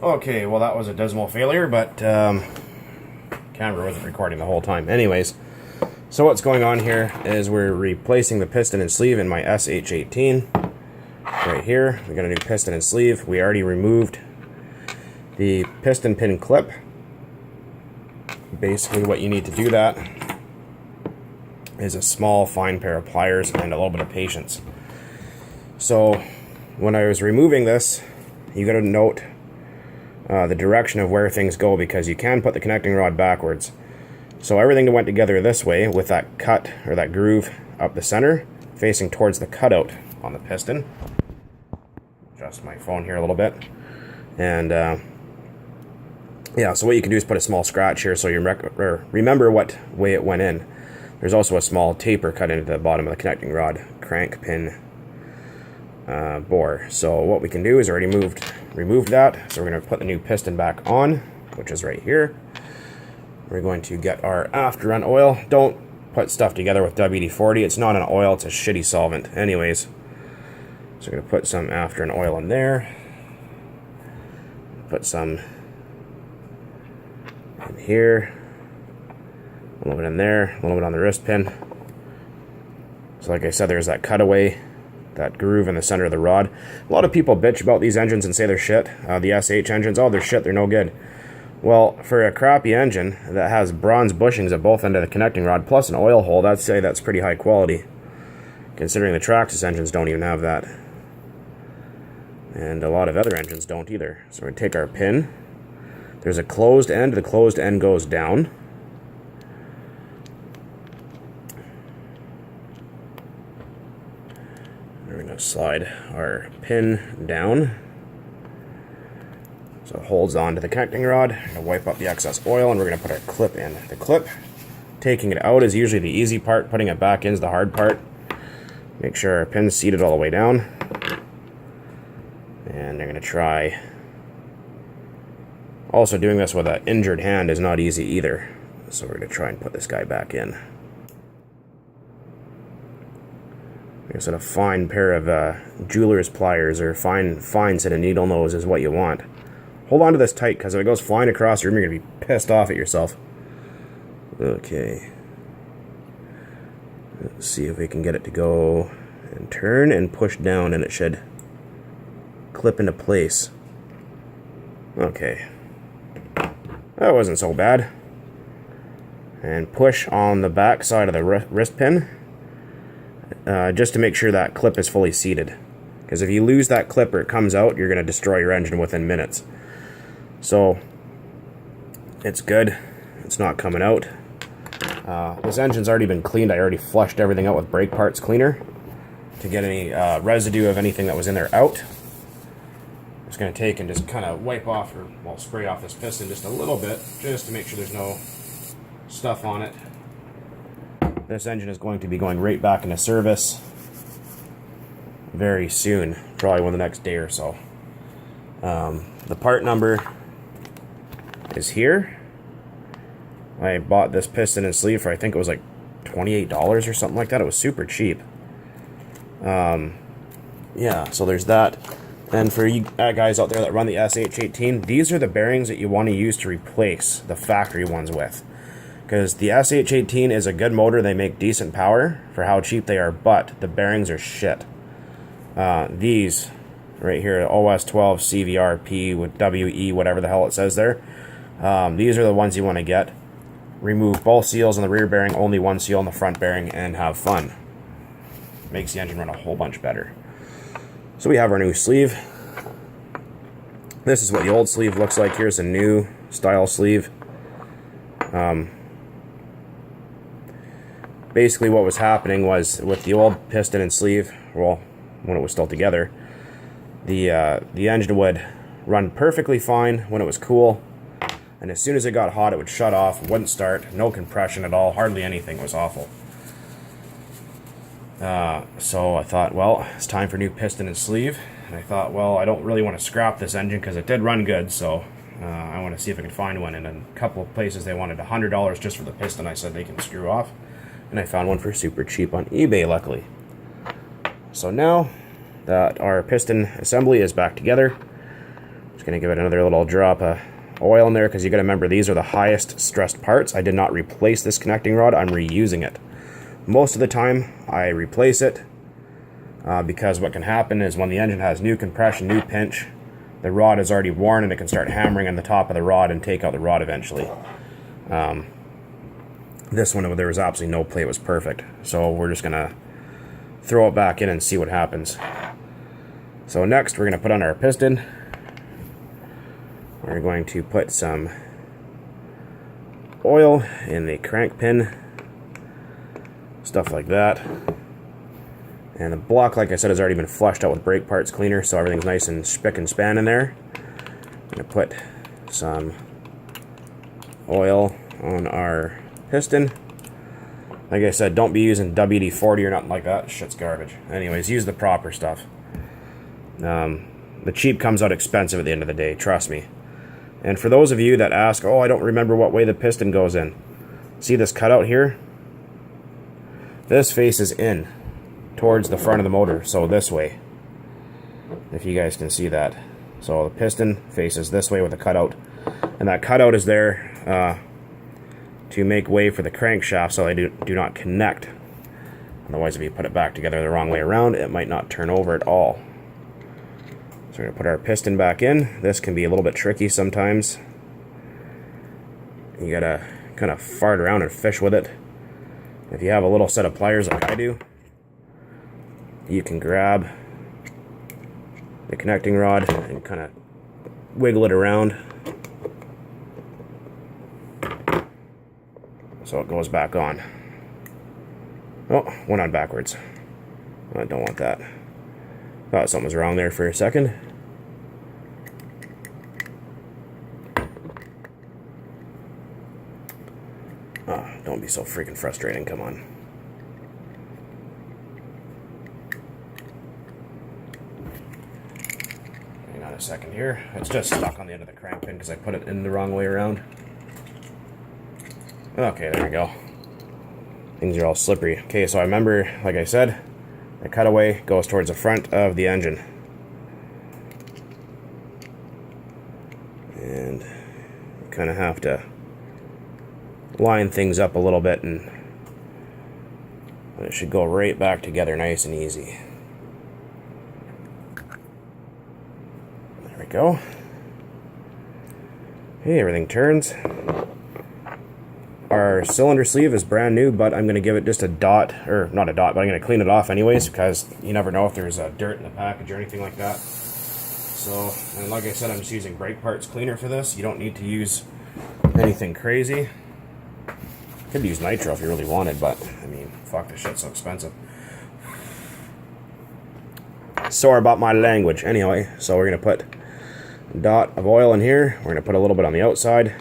Okay, well that was a dismal failure, but camera wasn't recording the whole time. Anyways, so what's going on here is we're replacing the piston and sleeve in my SH18. Right here, we got a new piston and sleeve. We already removed the piston pin clip. Basically what you need to do that is a small fine pair of pliers and a little bit of patience. So when I was removing this, you got to note the direction of where things go, because you can put the connecting rod backwards. So everything went together this way with that cut or that groove up the center facing towards the cutout on the piston. Adjust my phone here a little bit. And yeah, so what you can do is put a small scratch here so you remember what way it went in. There's also a small taper cut into the bottom of the connecting rod crank pin bore. So what we can do is already removed that. So we're going to put the new piston back on, which is right here. We're going to get our after run oil. Don't put stuff together with WD-40. It's not an oil, it's a shitty solvent. Anyways, so we're going to put some after run oil in there. Put some in here. A little bit in there, a little bit on the wrist pin. So like I said, there's that cutaway, that groove in the center of the rod. A lot of people bitch about these engines and say they're shit. The SH engines, oh, they're shit, they're no good. Well, for a crappy engine that has bronze bushings at both ends of the connecting rod, plus an oil hole, I'd say that's pretty high quality, considering the Traxxas engines don't even have that. And a lot of other engines don't either. So we're going to take our pin. There's a closed end. The closed end goes down. We're going to slide our pin down so it holds on to the connecting rod. We're going to wipe up the excess oil and we're going to put our clip in. The clip, taking it out is usually the easy part. Putting it back in is the hard part. Make sure our pin's seated all the way down. And they're going to try. Also, doing this with an injured hand is not easy either. So we're going to try and put this guy back in. Like I said, a fine pair of jeweler's pliers or fine set of needle nose is what you want. Hold on to this tight, because if it goes flying across the room, you're going to be pissed off at yourself. Okay. Let's see if we can get it to go and turn and push down, and it should clip into place. Okay. That wasn't so bad. And push on the back side of the wrist pin, just to make sure that clip is fully seated. Because if you lose that clip or it comes out, you're going to destroy your engine within minutes. So, it's good. It's not coming out. This engine's already been cleaned. I already flushed everything out with brake parts cleaner to get any residue of anything that was in there out. I'm just going to take and just kind of wipe off, or well, spray off this piston just a little bit, just to make sure there's no stuff on it. This engine is going to be going right back into service very soon, probably within the next day or so. The part number is here. I bought this piston and sleeve for, I think it was like $28 or something like that. It was super cheap. Yeah, so there's that. And for you guys out there that run the SH18, these are the bearings that you want to use to replace the factory ones with. Because the SH18 is a good motor, they make decent power for how cheap they are, but the bearings are shit. These right here, OS12 CVRP with WE, whatever the hell it says there, these are the ones you want to get. Remove both seals on the rear bearing, only one seal on the front bearing, and have fun. Makes the engine run a whole bunch better. So we have our new sleeve. This is what the old sleeve looks like. Here's a new style sleeve. Basically what was happening was with the old piston and sleeve, well, when it was still together, the engine would run perfectly fine when it was cool, and as soon as it got hot it would shut off, wouldn't start, no compression at all, hardly anything. It was awful. So I thought, well, it's time for new piston and sleeve. And I thought, well, I don't really want to scrap this engine because it did run good, so I want to see if I can find one. And in a couple of places they wanted $100 just for the piston. I said they can screw off. And I found one for super cheap on eBay, luckily. So now that our piston assembly is back together, Just going to give it another little drop of oil in there, because you got to remember these are the highest stressed parts. I did not replace this connecting rod, I'm reusing it. Most of the time I replace it because what can happen is when the engine has new compression, new pinch, the rod is already worn and it can start hammering on the top of the rod and take out the rod eventually. This one, there was absolutely no play, it was perfect. So we're just gonna throw it back in and see what happens. So next we're gonna put on our piston. We're going to put some oil in the crank pin, stuff like that. And the block, like I said, has already been flushed out with brake parts cleaner, so everything's nice and spick and span in there. I'm going to put some oil on our piston. Like I said, don't be using WD-40 or nothing like that. Shit's garbage. Anyways, use the proper stuff. The cheap comes out expensive at the end of the day, trust me. And for those of you that ask, oh, I don't remember what way the piston goes in. See this cutout here? This faces in towards the front of the motor, so this way, if you guys can see that. So the piston faces this way with a cutout, and that cutout is there to make way for the crankshaft so they do not connect. Otherwise, if you put it back together the wrong way around, it might not turn over at all. So we're going to put our piston back in. This can be a little bit tricky sometimes. You gotta kind of fart around and fish with it. If you have a little set of pliers like I do, you can grab the connecting rod and kind of wiggle it around so it goes back on. Oh, went on backwards. I don't want that. Thought something was wrong there for a second. Oh, don't be so freaking frustrating, come on. Hang on a second here. It's just stuck on the end of the crank pin because I put it in the wrong way around. Okay, there we go. Things are all slippery. Okay, so I remember, like I said, the cutaway goes towards the front of the engine. And you kind of have to line things up a little bit, and it should go right back together nice and easy. There we go. Hey, everything turns. Our cylinder sleeve is brand new, but I'm going to give it just a dot, or not a dot, but I'm going to clean it off anyways, because you never know if there's dirt in the package or anything like that. So, and like I said, I'm just using brake parts cleaner for this. You don't need to use anything crazy. Could use nitro if you really wanted, but I mean, fuck, this shit's so expensive. Sorry about my language. Anyway, so we're going to put a dot of oil in here. We're going to put a little bit on the outside,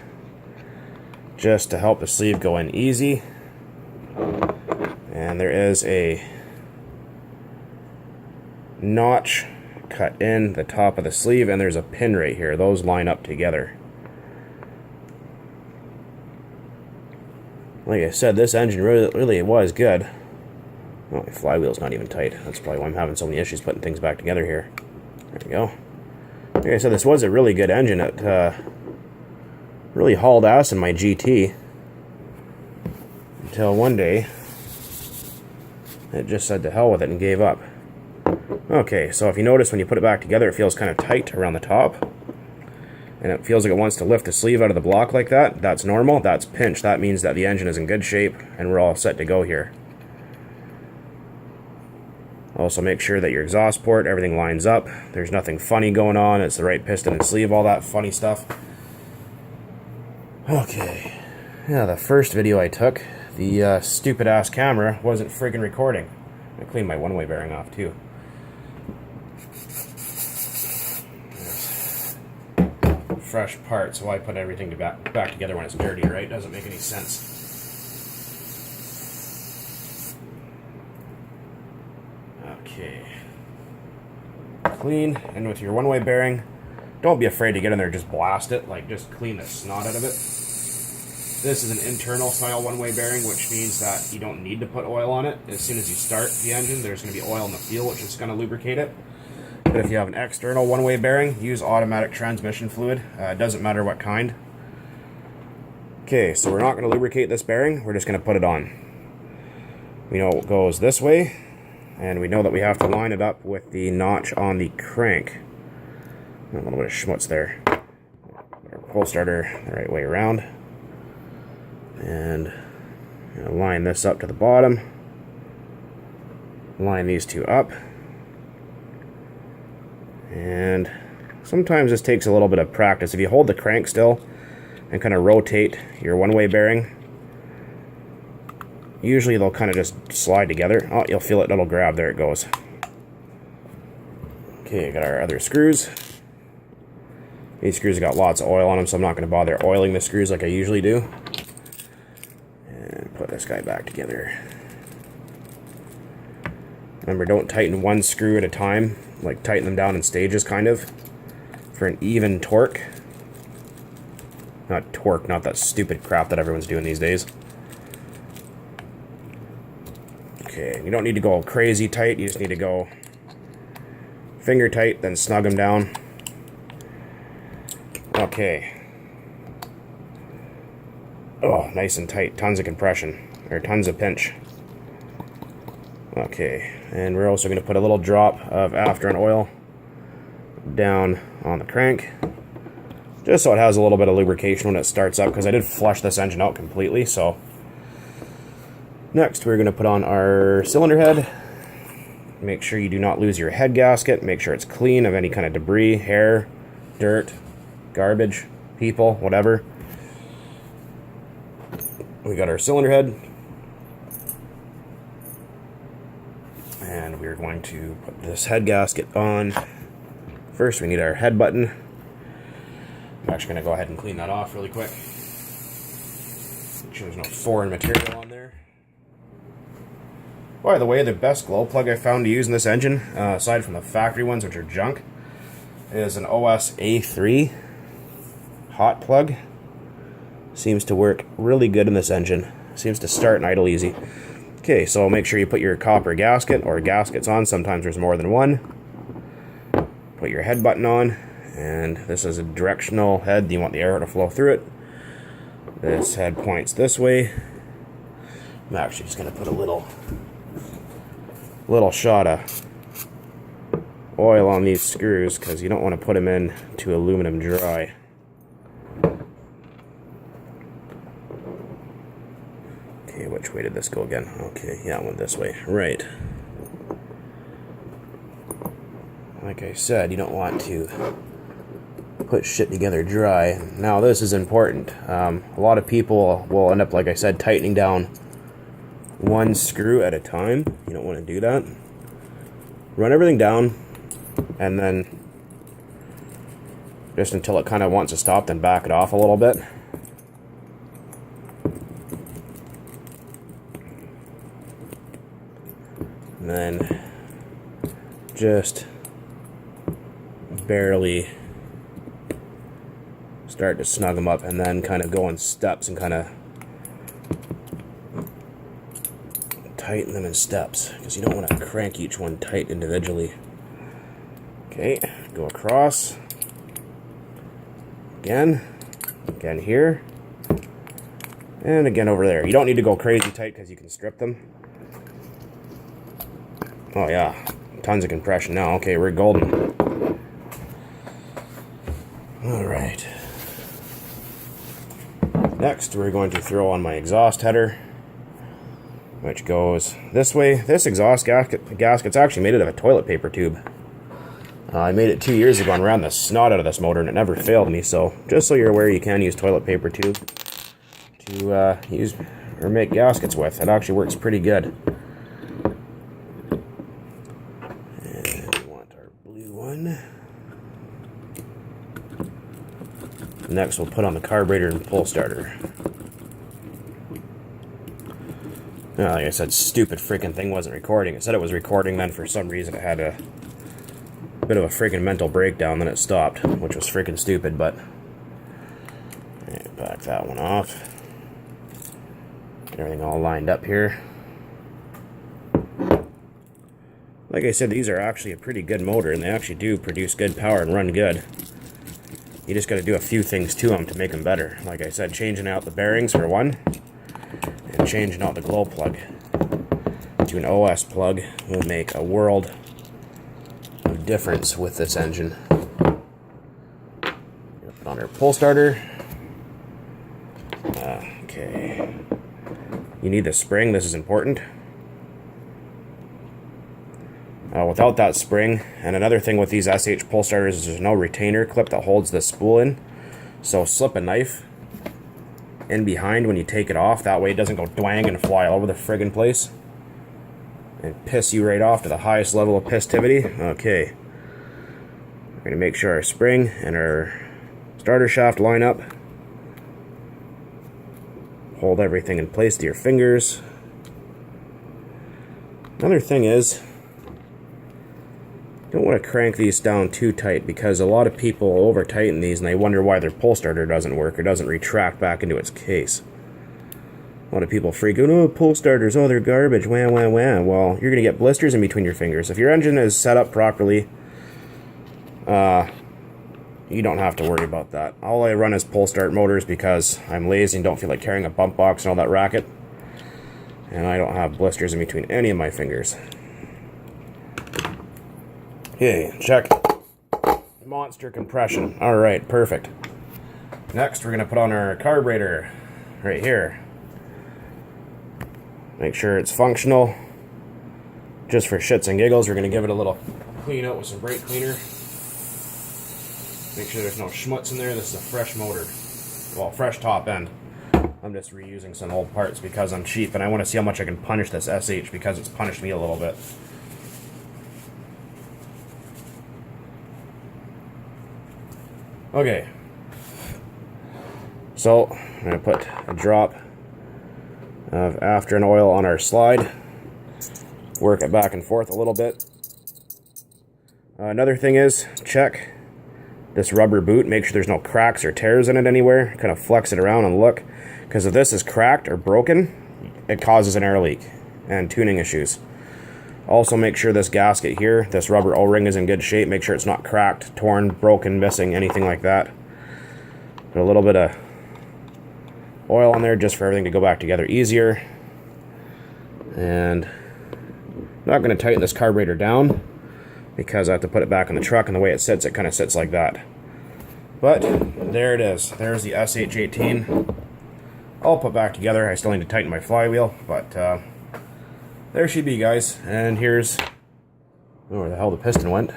just to help the sleeve go in easy. And there is a notch cut in the top of the sleeve, and there's a pin right here. Those line up together. Like I said, this engine really was good. Oh, my flywheel's not even tight. That's probably why I'm having so many issues putting things back together here. There we go. Like I said, this was a really good engine. It really hauled ass in my GT. Until one day, it just said to hell with it and gave up. Okay, so if you notice when you put it back together, it feels kind of tight around the top. And it feels like it wants to lift the sleeve out of the block like that. That's normal. That's pinch. That means that the engine is in good shape and we're all set to go here. Also make sure that your exhaust port, everything lines up. There's nothing funny going on. It's the right piston and sleeve, all that funny stuff. Okay. Yeah, the first video I took, the stupid ass camera wasn't friggin' recording. I cleaned my one-way bearing off too. Fresh part, so why put everything back together when it's dirty, right? Doesn't make any sense. Okay. Clean, and with your one-way bearing, don't be afraid to get in there, just blast it, like just clean the snot out of it. This is an internal style one-way bearing, which means that you don't need to put oil on it. As soon as you start the engine, there's going to be oil in the fuel, which is going to lubricate it. But if you have an external one-way bearing, use automatic transmission fluid. It doesn't matter what kind. Okay, so we're not going to lubricate this bearing, we're just going to put it on. We know it goes this way, and we know that we have to line it up with the notch on the crank. A little bit of schmutz there. Our pull starter the right way around. And line this up to the bottom. Line these two up. And sometimes this takes a little bit of practice. If you hold the crank still and kind of rotate your one-way bearing, usually they'll kind of just slide together. Oh, you'll feel it, it'll grab. There it goes. Okay, got our other screws. These screws have got lots of oil on them, so I'm not going to bother oiling the screws like I usually do. And put this guy back together. Remember, don't tighten one screw at a time. Like, tighten them down in stages, kind of, for an even torque. Not torque, not that stupid crap that everyone's doing these days. Okay, you don't need to go crazy tight, you just need to go finger tight, then snug them down. Okay. Oh, nice and tight, tons of compression, or tons of pinch. Okay, and we're also going to put a little drop of afterburn oil down on the crank, just so it has a little bit of lubrication when it starts up, because I did flush this engine out completely. So next we're going to put on our cylinder head. Make sure you do not lose your head gasket. Make sure it's clean of any kind of debris, hair, dirt, garbage, people, whatever. We got our cylinder head, and we're going to put this head gasket on. First we need our head button. I'm actually going to go ahead and clean that off really quick. Make sure there's no foreign material on there. By the way, the best glow plug I found to use in this engine, aside from the factory ones which are junk, is an OS A3 hot plug. Seems to work really good in this engine. Seems to start and idle easy. Okay, so make sure you put your copper gasket or gaskets on. Sometimes there's more than one. Put your head button on. And this is a directional head. You want the air to flow through it. This head points this way. I'm actually just going to put a little shot of oil on these screws, because you don't want to put them in to aluminum dry. Okay, which way did this go again? Okay, yeah, it went this way. Right. Like I said, you don't want to put shit together dry. Now this is important. A lot of people will end up, like I said, tightening down one screw at a time. You don't want to do that. Run everything down, and then just until it kind of wants to stop, then back it off a little bit. And then just barely start to snug them up, and then kind of go in steps and kind of tighten them in steps, because you don't want to crank each one tight individually. Okay, go across. Again here. And again over there. You don't need to go crazy tight, because you can strip them. Oh yeah, tons of compression now. Okay, we're golden. Alright. Next, we're going to throw on my exhaust header, which goes this way. This exhaust gasket's actually made out of a toilet paper tube. I made it 2 years ago and ran the snot out of this motor, and it never failed me. So just so you're aware, you can use toilet paper tube to use or make gaskets with. It actually works pretty good. And we want our blue one. Next, we'll put on the carburetor and pull starter. Now, like I said, stupid freaking thing wasn't recording. It said it was recording, then for some reason it had a bit of a freaking mental breakdown, then it stopped, which was freaking stupid, but back that one off. Get everything all lined up here. Like Like I said, these are actually a pretty good motor, and they actually do produce good power and run good. You just got to do a few things to them to make them better. Like I said, changing out the bearings for one, and changing out the glow plug to an OS plug will make a world of difference with this engine. Put on our pull starter. Okay. You need the spring, this is important. Without that spring, and another thing with these SH pull starters is there's no retainer clip that holds the spool in. So slip a knife in behind when you take it off. That way it doesn't go dwang and fly all over the friggin' place and piss you right off to the highest level of pistivity. Okay. We're going to make sure our spring and our starter shaft line up. Hold everything in place to your fingers. Another thing is, don't want to crank these down too tight, because a lot of people over tighten these and they wonder why their pull starter doesn't work or doesn't retract back into its case. A lot of people freak out, oh, pull starters, oh, they're garbage, wham, wham, wham. Well, you're going to get blisters in between your fingers. If your engine is set up properly, you don't have to worry about that. All I run is pull start motors because I'm lazy and don't feel like carrying a bump box and all that racket. And I don't have blisters in between any of my fingers. Okay, check. Monster compression. Alright, perfect. Next, we're going to put on our carburetor right here. Make sure it's functional. Just for shits and giggles, we're going to give it a little clean out with some brake cleaner. Make sure there's no schmutz in there. This is a fresh motor. Well, fresh top end. I'm just reusing some old parts because I'm cheap and I want to see how much I can punish this SH because it's punished me a little bit. Okay. So, I'm going to put a drop of afterburn oil on our slide. Work it back and forth a little bit. Another thing is, check this rubber boot, make sure there's no cracks or tears in it anywhere. Kind of flex it around and look, because if this is cracked or broken, it causes an air leak and tuning issues. Also make sure this gasket here, this rubber O-ring is in good shape. Make sure it's not cracked, torn, broken, missing, anything like that. Put a little bit of oil on there just for everything to go back together easier. And I'm not going to tighten this carburetor down, because I have to put it back in the truck, and the way it sits, it kind of sits like that. But there it is. There's the SH18 all put back together. I still need to tighten my flywheel, but there she be, guys. And here's, oh, where the hell the piston went.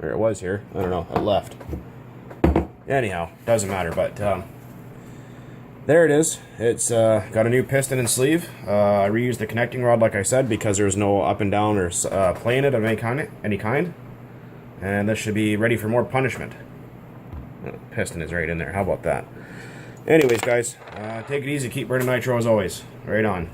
There it was here. I don't know. It left. Anyhow, doesn't matter, but there it is. It's got a new piston and sleeve. I reused the connecting rod, like I said, because there's no up and down or playing it of any kind. And this should be ready for more punishment. Piston is right in there. How about that? Anyways, guys, take it easy. Keep burning nitro as always. Right on.